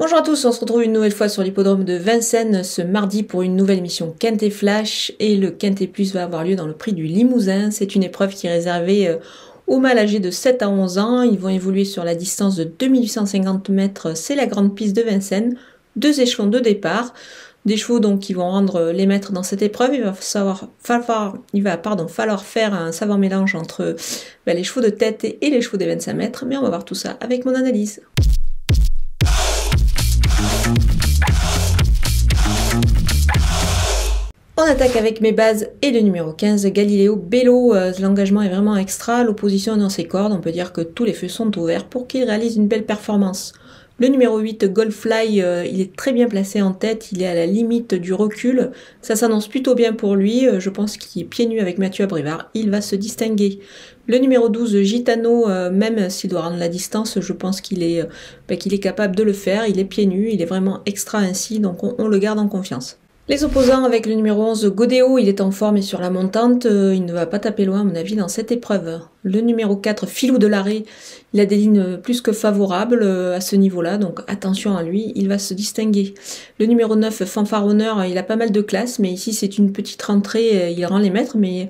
Bonjour à tous, on se retrouve une nouvelle fois sur l'hippodrome de Vincennes ce mardi pour une nouvelle émission Quintet Flash et le Quintet Plus va avoir lieu dans le prix du Limousin. C'est une épreuve qui est réservée aux mâles âgés de 7 à 11 ans. Ils vont évoluer sur la distance de 2850 mètres, c'est la grande piste de Vincennes, 2 échelons de départ. Des chevaux donc qui vont rendre les maîtres dans cette épreuve. Il va falloir faire un savant mélange entre les chevaux de tête et les chevaux des 25 mètres, mais on va voir tout ça avec mon analyse. On attaque avec mes bases et le numéro 15, Galileo Bello. L'engagement est vraiment extra, l'opposition est dans ses cordes. On peut dire que tous les feux sont ouverts pour qu'il réalise une belle performance. Le numéro 8, Goldfly, il est très bien placé en tête, il est à la limite du recul. Ça s'annonce plutôt bien pour lui, je pense qu'il est pieds nus avec Mathieu Abrivard, il va se distinguer. Le numéro 12, Gitano, même s'il doit rendre la distance, je pense qu'il est capable de le faire, il est pieds nus, il est vraiment extra ainsi, donc on le garde en confiance. Les opposants avec le numéro 11, Godéo, il est en forme et sur la montante, il ne va pas taper loin à mon avis dans cette épreuve. Le numéro 4, Filou de l'Arrêt, il a des lignes plus que favorables à ce niveau-là, donc attention à lui, il va se distinguer. Le numéro 9, Fanfaronneur, il a pas mal de classe, mais ici c'est une petite rentrée, il rend les maîtres, mais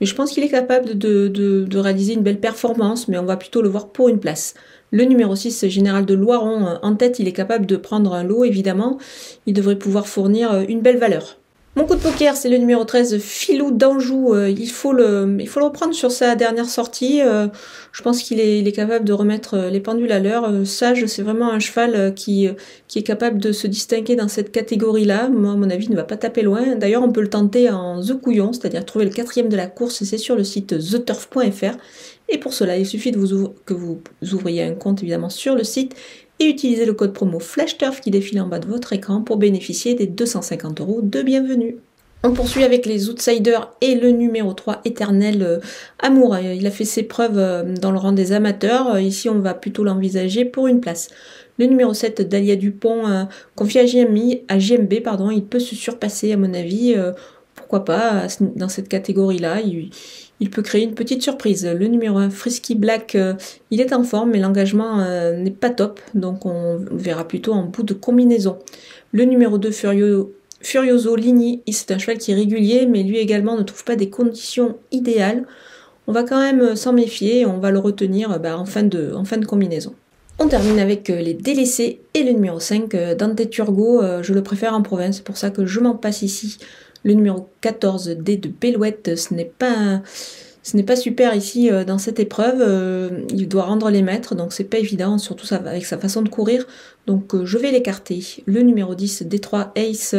je pense qu'il est capable de réaliser une belle performance, mais on va plutôt le voir pour une place. Le numéro 6, Général de Loiron, en tête, il est capable de prendre un lot, évidemment. Il devrait pouvoir fournir une belle valeur. Mon coup de poker, c'est le numéro 13, Filou d'Anjou. Il faut le reprendre sur sa dernière sortie. Je pense qu'il est capable de remettre les pendules à l'heure. Sage, c'est vraiment un cheval qui est capable de se distinguer dans cette catégorie-là. Moi, à mon avis, il ne va pas taper loin. D'ailleurs, on peut le tenter en The Couillon, c'est-à-dire trouver le 4e de la course. C'est sur le site theturf.fr. Et pour cela, il suffit que vous ouvriez un compte, évidemment, sur le site et utilisez le code promo FlashTurf qui défile en bas de votre écran pour bénéficier des 250 € de bienvenue. On poursuit avec les outsiders et le numéro 3, Éternel Amour. Il a fait ses preuves dans le rang des amateurs. Ici, on va plutôt l'envisager pour une place. Le numéro 7, Dalia Dupont, confié à JMB, il peut se surpasser à mon avis. Pourquoi pas, dans cette catégorie-là, il peut créer une petite surprise. Le numéro 1, Frisky Black, il est en forme, mais l'engagement n'est pas top, donc on le verra plutôt en bout de combinaison. Le numéro 2, Furioso Ligny, c'est un cheval qui est régulier, mais lui également ne trouve pas des conditions idéales. On va quand même s'en méfier et on va le retenir en fin de combinaison. On termine avec les délaissés et le numéro 5, Dante Turgot, je le préfère en province, c'est pour ça que je m'en passe ici. Le numéro 14, D de Bellouette, ce n'est pas super ici dans cette épreuve. Il doit rendre les maîtres, donc c'est pas évident, surtout avec sa façon de courir. Donc je vais l'écarter. Le numéro 10, D3 Ace,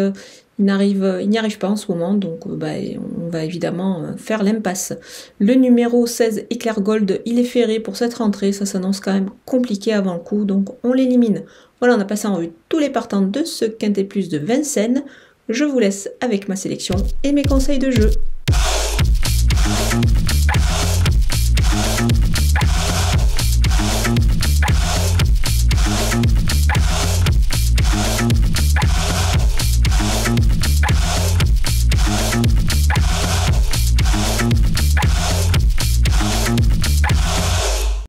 il n'y arrive pas en ce moment, donc on va évidemment faire l'impasse. Le numéro 16, Éclair Gold, il est ferré pour cette rentrée, ça s'annonce quand même compliqué avant le coup, donc on l'élimine. Voilà, on a passé en revue tous les partants de ce Quintet Plus de Vincennes. Je vous laisse avec ma sélection et mes conseils de jeu.